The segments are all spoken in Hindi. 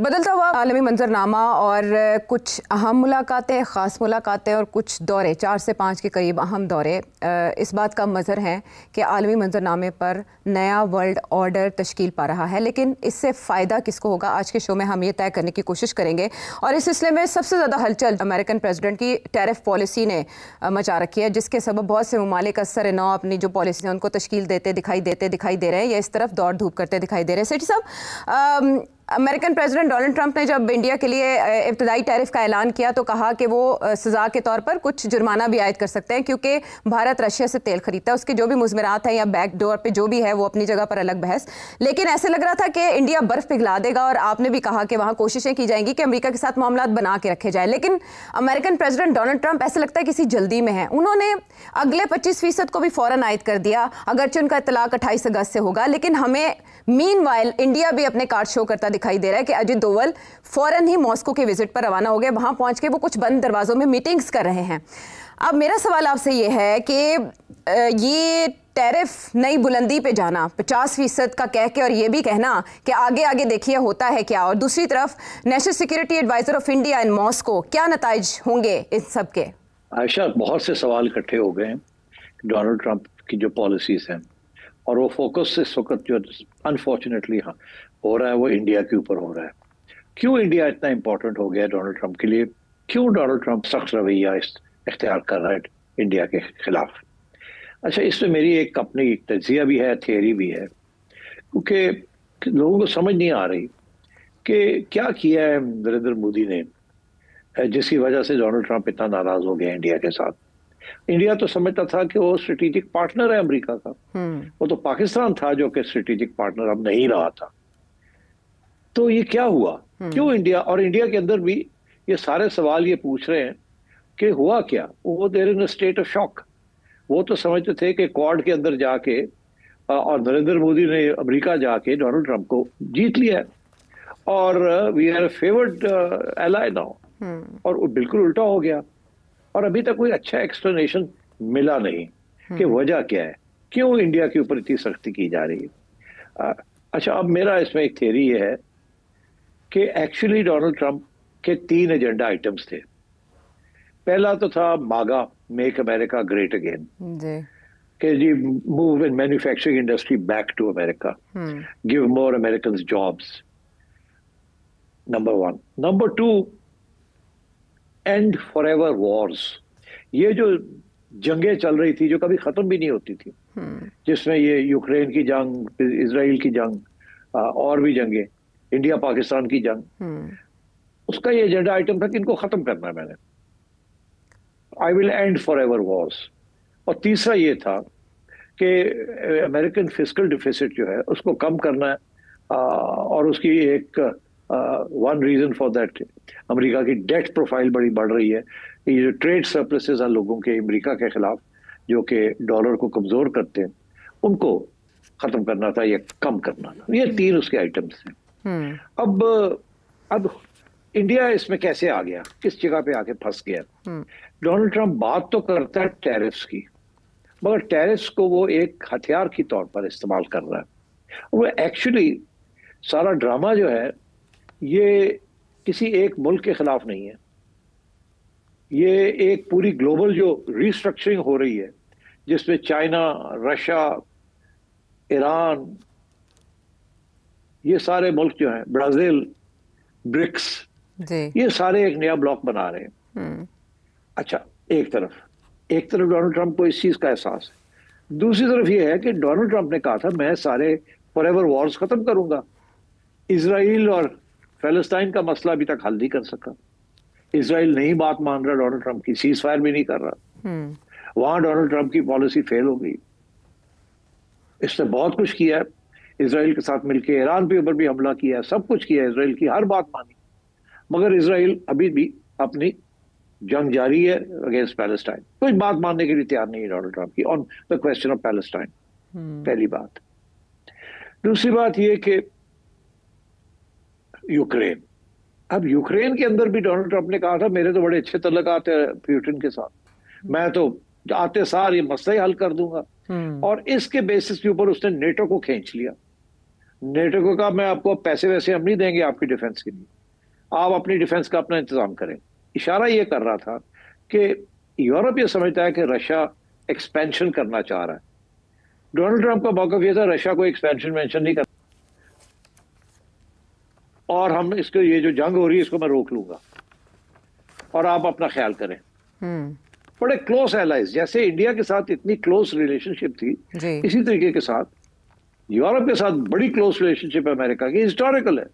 बदलता हुआ आलमी मंजरनामा और कुछ अहम मुलाकातें, ख़ास मुलाकातें और कुछ दौरे, 4 से 5 के करीब अहम दौरे इस बात का मज़हर हैं कि आलमी मंजरनामे पर नया वर्ल्ड ऑर्डर तश्कील पा रहा है। लेकिन इससे फ़ायदा किसको होगा, आज के शो में हम ये तय करने की कोशिश करेंगे। और इस सिलसिले में सबसे ज़्यादा हलचल अमेरिकन प्रेसिडेंट की टैरिफ पॉलिसी ने मचा रखी है, जिसके सबब बहुत से ममालिक असर नौ अपनी जो पॉलिसी है उनको तश्कील देते दिखाई दे रहे हैं या इस तरफ दौड़ धूप करते दिखाई दे रहे हैं। सेठी साहब, अमेरिकन प्रेसिडेंट डोनाल्ड ट्रंप ने जब इंडिया के लिए इब्तदाई टैरिफ का ऐलान किया तो कहा कि वो सज़ा के तौर पर कुछ जुर्माना भी आयद कर सकते हैं क्योंकि भारत रशिया से तेल खरीदता है। उसके जो भी मुज़मरात हैं या बैक डोर पे जो भी है वो अपनी जगह पर अलग बहस, लेकिन ऐसे लग रहा था कि इंडिया बर्फ़ पिघला देगा और आपने भी कहा कि वहाँ कोशिशें की जाएंगी कि अमेरिका के साथ मामला बना के रखे जाए। लेकिन अमेरिकन प्रेसिडेंट डोनाल्ड ट्रंप ऐसे लगता है किसी जल्दी में है। उन्होंने अगले 25% को भी फ़ौरन आयद कर दिया, अगरचे उनका इतलाक 28 अगस्त से होगा। लेकिन हमें मीनवाइल इंडिया भी अपने कार्ड शो करता दिखाई दे रहा है कि अजित डोवल फौरन ही मॉस्को के विजिट पर रवाना हो गए। वहां पहुंच के वो कुछ बंद दरवाजों में मीटिंग्स कर रहे हैं। अब मेरा सवाल आपसे ये है कि ये टैरिफ नई बुलंदी पे जाना 50% का कह के और ये भी कहना कि आगे आगे देखिए होता है क्या, और दूसरी तरफ national security adviser of India in Moscow, क्या नताइज होंगे इन सब के? आयशा, बहुत से सवाल इकट्ठे हो गए हैं डोनाल्ड ट्रंप की जो पॉलिसीज हैं, और वो फोकस इस वक्त जो अनफॉर्चुनेटली हो रहा है वो इंडिया के ऊपर हो रहा है। क्यों इंडिया इतना इंपॉर्टेंट हो गया डोनाल्ड ट्रंप के लिए? क्यों डोनाल्ड ट्रंप सख्त रवैया इख्तियार कर रहा है इंडिया के खिलाफ? अच्छा, इसमें मेरी एक अपनी तजिया भी है, थियरी भी है, क्योंकि लोगों को समझ नहीं आ रही कि क्या किया है नरेंद्र मोदी ने जिसकी वजह से डोनाल्ड ट्रंप इतना नाराज हो गया इंडिया के साथ। इंडिया तो समझता था कि वो स्ट्रेटेजिक पार्टनर है अमेरिका का, वो तो पाकिस्तान था जो कि स्ट्रेटेजिक पार्टनर अब नहीं रहा था। तो ये क्या हुआ? क्यों इंडिया, और इंडिया के अंदर भी ये सारे सवाल ये पूछ रहे हैं कि हुआ क्या? वो they're in a state of shock. वो तो समझते थे कि क्वाड के अंदर जाके और नरेंद्र मोदी ने अमेरिका जाके डोनाल्ड ट्रंप को जीत लिया है और we are favoured ally now, और बिल्कुल उल्टा हो गया। और अभी तक कोई अच्छा एक्सप्लेनेशन मिला नहीं कि वजह क्या है, क्यों इंडिया के ऊपर इतनी सख्ती की जा रही है। अच्छा, अब मेरा इसमें एक थियरी ये है कि एक्चुअली डोनाल्ड ट्रंप के 3 एजेंडा आइटम्स थे। पहला तो था मागा, मेक अमेरिका ग्रेट अगेन, कि जी move in manufacturing industry back to America, give more American jobs, number 1। Number 2, and forever wars. ये जो जंगें चल रही थी जो कभी खत्म भी नहीं होती थी, जिसमें ये यूक्रेन की जंग, इजराइल की जंग और भी जंगें, इंडिया पाकिस्तान की जंग, उसका ये एजेंडा आइटम था कि इनको खत्म करना है मैंने, I will and forever Wars. और तीसरा ये था कि अमेरिकन फिस्कल डिफिसिट जो है उसको कम करना है, और उसकी एक one reason for that, America की डेट प्रोफाइल बड़ी बढ़ रही है। ये जो ट्रेड सरप्लसेस हैं लोगों के अमेरिका के खिलाफ जो कि डॉलर को कमजोर करते हैं, उनको खत्म करना था या कम करना था। ये 3 उसके आइटम्स हैं। अब इंडिया इसमें कैसे आ गया, किस जगह पे आके फंस गया? डोनाल्ड ट्रंप बात तो करता है टैरिफ्स की, मगर टैरिफ्स को वो एक हथियार के तौर पर इस्तेमाल कर रहा है। वो एक्चुअली सारा ड्रामा जो है ये किसी एक मुल्क के खिलाफ नहीं है, ये एक पूरी ग्लोबल जो रिस्ट्रक्चरिंग हो रही है जिसमें चाइना, रशिया, ईरान, ये सारे मुल्क जो हैं, ब्राजील, ब्रिक्स, ये सारे एक नया ब्लॉक बना रहे हैं। अच्छा, एक तरफ डोनाल्ड ट्रंप को इस चीज का एहसास है। दूसरी तरफ ये है कि डोनाल्ड ट्रंप ने कहा था मैं सारे फॉरएवर वॉर्स खत्म करूंगा। इजराइल और फलस्तीन का मसला अभी तक हल नहीं कर सका। इजराइल नहीं बात मान रहा डोनाल्ड ट्रंप की, सीज फायर भी नहीं कर रहा। वहां डोनाल्ड ट्रंप की पॉलिसी फेल हो गई। इसने बहुत कुछ किया है, इजराइल के साथ मिलकर ईरान के ऊपर भी हमला किया है, सब कुछ किया है, इजराइल की हर बात मानी, मगर इजराइल अभी भी अपनी जंग जारी है अगेंस्ट पैलेस्टाइन। कोई बात मानने के लिए तैयार नहीं है डोनाल्ड ट्रंप की on the question of Palestine. पहली बात। दूसरी बात यह कि यूक्रेन, अब यूक्रेन के अंदर भी डोनाल्ड ट्रंप ने कहा था मेरे तो बड़े अच्छे तल्लुकात हैं पुतिन के साथ, मैं तो आते सार ये मसला ही हल कर दूंगा। और इसके बेसिस के ऊपर उसने नेटो को खींच लिया। नेटो को कहा मैं आपको पैसे वैसे हम नहीं देंगे आपकी डिफेंस के लिए, आप अपनी डिफेंस का अपना इंतजाम करें। इशारा ये कर रहा था कि यूरोप ये समझता है कि रशिया एक्सपेंशन करना चाह रहा है। डोनाल्ड ट्रंप का मौका ये था रशिया को एक्सपेंशन मेंशन नहीं कर, और हम इसको ये जो जंग हो रही है इसको मैं रोक लूंगा और आप अपना ख्याल करें। बड़े क्लोज एलाइज, जैसे इंडिया के साथ इतनी क्लोज रिलेशनशिप थी इसी तरीके के साथ यूरोप के साथ बड़ी क्लोज रिलेशनशिप है अमेरिका की, हिस्टोरिकल है।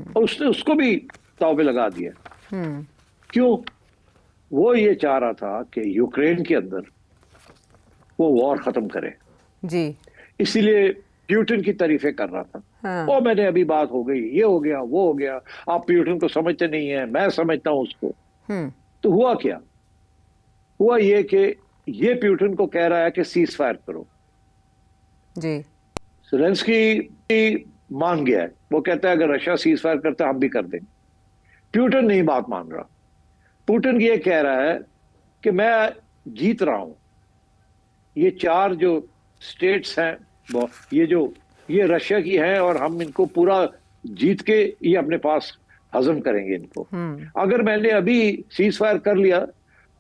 और उसने उसको भी दांव पे लगा दिया। क्यों? वो ये चाह रहा था कि यूक्रेन के अंदर वो वॉर खत्म करे जी, इसीलिए प्यूटिन की तारीफें कर रहा था। और मैंने अभी बात हो गई, ये हो गया, वो हो गया, आप प्यूटिन को समझते नहीं है, मैं समझता हूं उसको। तो हुआ क्या? हुआ ये कि ये प्यूटिन को कह रहा है कि सीज फायर करो जी। ज़ेलेंस्की मान गया है, वो कहता है अगर रशिया सीज फायर करता है हम भी कर देंगे। प्यूटिन नहीं बात मान रहा। पुतिन ये कह रहा है कि मैं जीत रहा हूं, ये 4 जो स्टेट्स हैं ये रशिया की हैं और हम इनको पूरा जीत के ये अपने पास हजम करेंगे इनको। अगर मैंने अभी सीज फायर कर लिया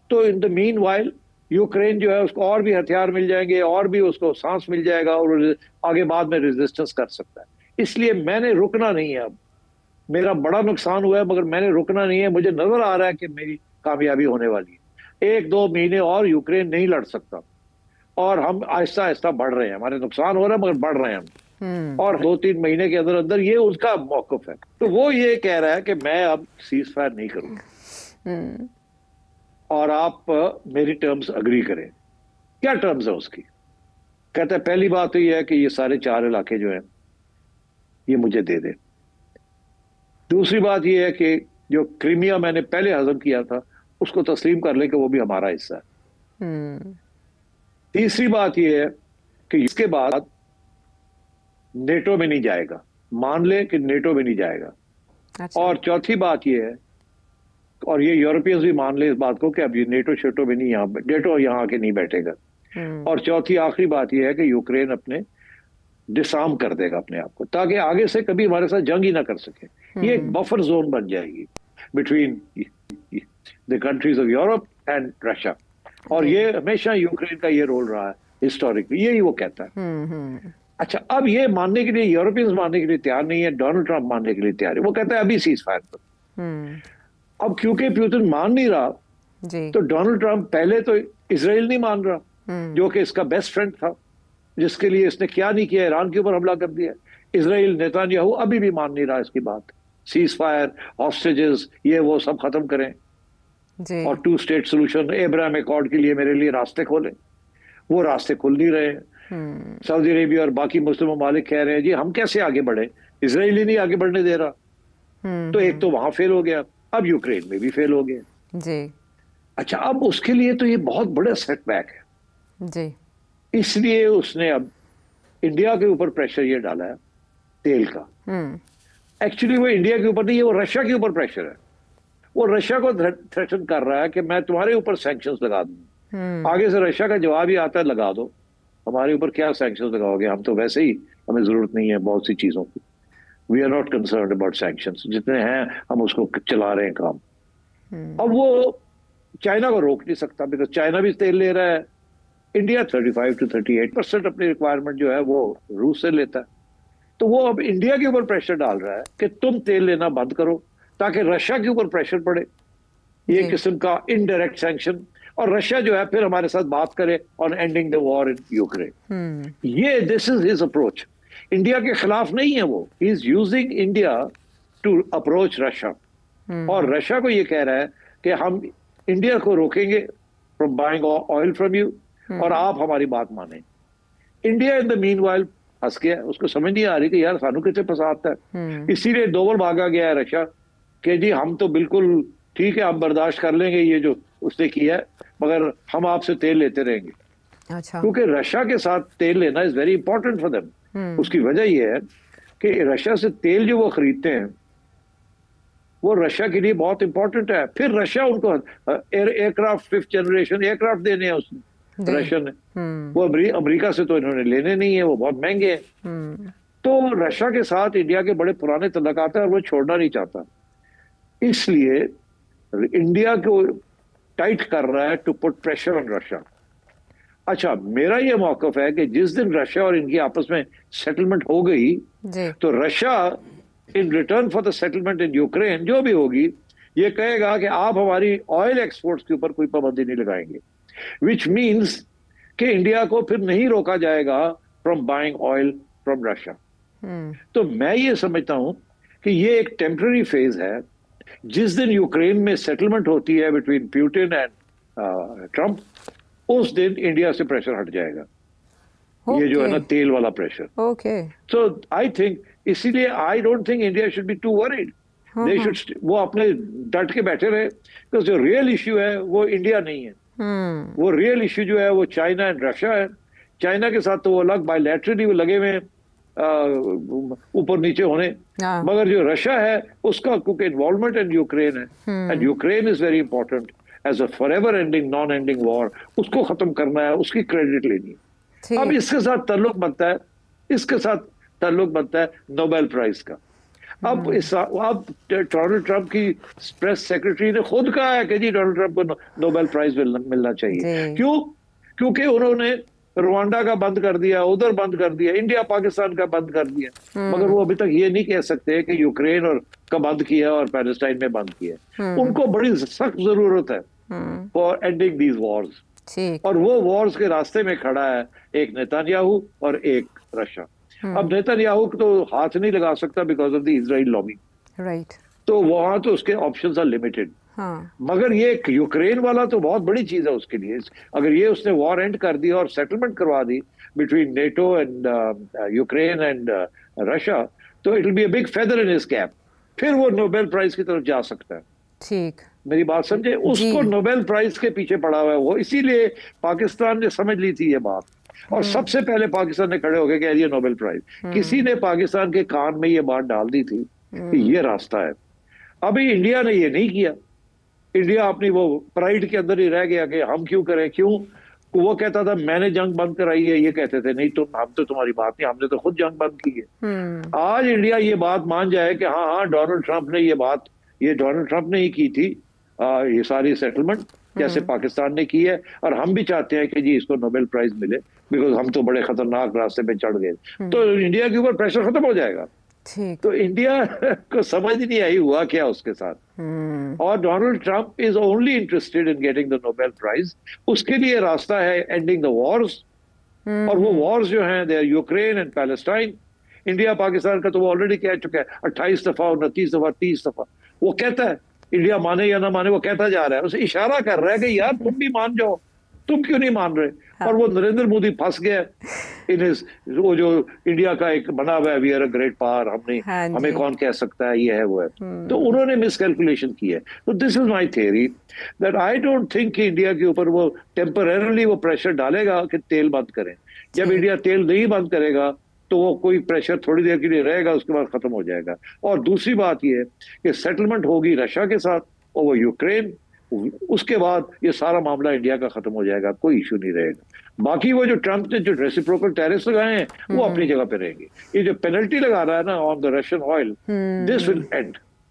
तो in the mean while Ukraine जो है उसको और भी हथियार मिल जाएंगे और भी उसको सांस मिल जाएगा और आगे बाद में रेजिस्टेंस कर सकता है। इसलिए मैंने रुकना नहीं है। अब मेरा बड़ा नुकसान हुआ है मगर मैंने रुकना नहीं है। मुझे नजर आ रहा है कि मेरी कामयाबी होने वाली है। 1-2 महीने और यूक्रेन नहीं लड़ सकता और हम आहिस्ता आहिस्ता बढ़ रहे हैं। हमारे नुकसान हो रहा है मगर बढ़ रहे हैं हम। और 2-3 महीने के अंदर अंदर ये उसका मौकफ है। तो वो ये कह रहा है कि मैं अब सीज फायर नहीं करूंगा और आप मेरी टर्म्स अग्री करें। क्या टर्म्स है उसकी? कहता है पहली बात तो ये है कि ये सारे 4 इलाके जो हैं ये मुझे दे दे। दूसरी बात ये है कि जो क्रीमिया मैंने पहले हजम किया था उसको तस्लीम कर ले कि वो भी हमारा हिस्सा है। तीसरी बात ये है कि इसके बाद नेटो में नहीं जाएगा, मान ले कि नेटो में नहीं जाएगा। अच्छा। और चौथी बात ये है, और ये यूरोपियंस भी मान ले इस बात को कि अब ये नेटो शेटो में नहीं, नेटो यहाँ आके नहीं बैठेगा। और चौथी आखिरी बात ये है कि यूक्रेन अपने डिसआर्म कर देगा अपने आप को ताकि आगे से कभी हमारे साथ जंग ही ना कर सके। ये एक बफर जोन बन जाएगी between the countries of Europe and Russia. और ये हमेशा यूक्रेन का ये रोल रहा है हिस्टोरिकली, यही वो कहता है। अच्छा, अब ये मानने के लिए यूरोपियंस मानने के लिए तैयार नहीं है, डोनाल्ड ट्रंप मानने के लिए तैयार है। वो कहता है अभी सीज फायर करो। अब क्योंकि पुतिन मान नहीं रहा तो डोनाल्ड ट्रंप पहले तो इजराइल नहीं मान रहा जो कि इसका बेस्ट फ्रेंड था, जिसके लिए इसने क्या नहीं किया, ईरान के ऊपर हमला कर दिया। इजराइल नेतान्याहू अभी भी मान नहीं रहा इसकी बात। सीज फायर, हॉस्टेजेस, ये वो सब खत्म करें और 2 स्टेट सोल्यूशन, अब्राहम अकॉर्ड के लिए मेरे लिए रास्ते खोलें। वो रास्ते खुल नहीं रहे हैं। सऊदी अरेबिया और बाकी मुस्लिम ममालिक कह रहे हैं जी हम कैसे आगे बढ़े, इजराइल ही नहीं आगे बढ़ने दे रहा। तो एक तो वहां फेल हो गया, अब यूक्रेन में भी फेल हो गया जी। अच्छा, अब उसके लिए तो ये बहुत बड़ा सेटबैक है जी। इसलिए उसने अब इंडिया के ऊपर प्रेशर ये डाला है तेल का। एक्चुअली वो इंडिया के ऊपर नहीं है, वो रशिया के ऊपर प्रेशर है। वो रशिया को थ्रेटन कर रहा है कि मैं तुम्हारे ऊपर सैंक्शंस लगा दूं। आगे से रशिया का जवाब ही आता है लगा दो, हमारे ऊपर क्या सैंक्शंस लगाओगे, हम तो वैसे ही हमें जरूरत नहीं है बहुत सी चीजों की। We are not concerned about sanctions, जितने हैं हम उसको चला रहे हैं काम। अब वो चाइना को रोक नहीं सकता बिकॉज चाइना भी तेल ले रहा है। इंडिया 35 to 38% अपनी रिक्वायरमेंट जो है वो रूस से लेता है। तो वो अब इंडिया के ऊपर प्रेशर डाल रहा है कि तुम तेल लेना बंद करो ताकि रशिया के ऊपर प्रेशर पड़े। ये किस्म का इनडायरेक्ट सैंक्शन, और रशिया जो है फिर हमारे साथ बात करे on ending the war in Ukraine. ये this is his approach. India के खिलाफ नहीं है वो, he is using India to approach Russia. और रशिया को ये कह रहा है कि हम इंडिया को रोकेंगे from buying oil from you और आप हमारी बात माने। इंडिया इन द मीनवाइल फंस गया, उसको समझ नहीं आ रही कि यार सानू कितने फंसाता है। इसीलिए डोबल भागा गया है रशिया कि जी हम तो बिल्कुल ठीक है, हम बर्दाश्त कर लेंगे ये जो उसने किया है, मगर हम आपसे तेल लेते रहेंगे। अच्छा। क्योंकि रशिया के साथ तेल लेना is very important for them. उसकी वजह यह है कि रशिया से तेल जो वो खरीदते हैं वो रशिया के लिए बहुत इंपॉर्टेंट है। फिर रशिया उनको एयरक्राफ्ट 5th जनरेशन एयरक्राफ्ट देने हैं उसने, रशिया ने। वो अमेरिका से तो इन्होंने लेने नहीं है, वो बहुत महंगे हैं। तो रशिया के साथ इंडिया के बड़े पुराने तल्लुकात हैं और वो छोड़ना नहीं चाहता, इसलिए इंडिया को टाइट कर रहा है to put pressure on Russia. अच्छा, मेरा ये मौकफ है कि जिस दिन रशिया और इनकी आपस में सेटलमेंट हो गई तो Russia in return for the settlement in Ukraine जो भी होगी ये कहेगा कि आप हमारी ऑयल एक्सपोर्ट्स के ऊपर कोई पाबंदी नहीं लगाएंगे, विच मीन्स कि इंडिया को फिर नहीं रोका जाएगा from buying oil from Russia. तो मैं ये समझता हूं कि ये एक टेम्पररी फेज है। जिस दिन यूक्रेन में सेटलमेंट होती है बिटवीन पुतिन एंड ट्रंप, उस दिन इंडिया से प्रेशर हट जाएगा। ये जो है ना तेल वाला प्रेशर। सो आई थिंक इसीलिए I don't think India should be to worried. They should, वो अपने डट के बैठे रहे, बिकॉज जो रियल इश्यू है वो इंडिया नहीं है। वो रियल इश्यू जो है वो चाइना एंड रशिया है। चाइना के साथ तो वो अलग बायलैटरली वो लगे हुए ऊपर नीचे होने, मगर जो रशिया है उसका क्योंकि इन्वॉल्वमेंट इन यूक्रेन है and Ukraine is very important as a forever ending non ending war, उसको खत्म करना है, उसकी क्रेडिट लेनी है। अब इसके साथ ताल्लुक बनता है, इसके साथ ताल्लुक बनता है नोबेल प्राइज का। अब डोनाल्ड ट्रंप की प्रेस सेक्रेटरी ने खुद कहा है कि जी डोनाल्ड ट्रंप को नोबेल प्राइज मिलना चाहिए। क्यों? क्योंकि उन्होंने रवांडा का बंद कर दिया, उधर बंद कर दिया, इंडिया पाकिस्तान का बंद कर दिया, मगर वो अभी तक ये नहीं कह सकते कि यूक्रेन और का बंद किया और पैलेस्टाइन में बंद किया। उनको बड़ी सख्त जरूरत है फॉर एंडिंग दीज वॉर्स, और वो वॉर्स के रास्ते में खड़ा है एक नेतन्याहू और एक रशिया। अब नेतन्याहू तो हाथ नहीं लगा सकता because of the Israel lobby, right, तो वहां तो उसके ऑप्शंस आर लिमिटेड। मगर ये यूक्रेन वाला तो बहुत बड़ी चीज है उसके लिए। अगर ये उसने वॉर एंड कर दिया और सेटलमेंट करवा दी between NATO and Ukraine and Russia, तो it will be a big feather in his cap. फिर वो नोबेल प्राइज की तरफ जा सकता है। ठीक, मेरी बात समझे? उसको नोबेल प्राइज के पीछे पड़ा हुआ है वो, इसीलिए पाकिस्तान ने समझ ली थी ये बात, और सबसे पहले पाकिस्तान ने खड़े होकर कह दिया नोबेल प्राइज। किसी ने पाकिस्तान के कान में ये बात डाल दी थी कि ये रास्ता है। अभी इंडिया ने ये नहीं किया। इंडिया अपनी वो प्राइड के अंदर ही रह गया कि हम क्यों करें, क्यों? वो कहता था मैंने जंग बंद कराई है, ये कहते थे नहीं तो हम तो तुम्हारी बात नहीं, हमने तो खुद जंग बंद की है। आज इंडिया ये बात मान जाए कि हाँ हाँ डोनाल्ड ट्रंप ने ये बात, ये डोनाल्ड ट्रंप ने ही की थी ये सारी सेटलमेंट जैसे पाकिस्तान ने की है, और हम भी चाहते हैं कि जी इसको नोबेल प्राइज मिले बिकॉज हम तो बड़े खतरनाक रास्ते पे चढ़ गए, तो इंडिया के ऊपर प्रेशर खत्म हो जाएगा। तो इंडिया को समझ नहीं आई हुआ क्या उसके साथ, और Donald Trump is only interested in getting the Nobel prize. उसके लिए रास्ता है एंडिंग द वॉर्स, और वो वॉर्स जो हैं they are Ukraine and Palestine. India Pakistan का तो वो ऑलरेडी कह चुका है 28 दफा, 29 दफा, 30 दफा। वो कहता है इंडिया माने या ना माने, वो कहता जा रहा है, उसे इशारा कर रहा है कि यार तुम भी मान जाओ, तुम क्यों नहीं मान रहे? और वो नरेंद्र मोदी फंस गया इन वो जो इंडिया का एक बना हुआ है we are a great power, हमें कौन कह सकता है, ये है वो है। तो उन्होंने मिसकैलकुलेशन की है। तो this is my theory that I don't think कि इंडिया के ऊपर वो टेम्परेरली वो प्रेशर डालेगा कि तेल बंद करें। जब इंडिया तेल नहीं बंद करेगा तो वो कोई प्रेशर थोड़ी देर के लिए रहेगा, उसके बाद खत्म हो जाएगा। और दूसरी बात ये है कि सेटलमेंट होगी रशिया के साथ और वो यूक्रेन, उसके बाद ये सारा मामला इंडिया का खत्म हो जाएगा, कोई इशू नहीं रहेगा। बाकी वो जो ट्रंप ने जो रेसिप्रोकल टैरिफ्स लगाए हैं वो अपनी जगह पे रहेंगे। ये जो पेनल्टी लगा रहा है ना on the Russian oil, this will and.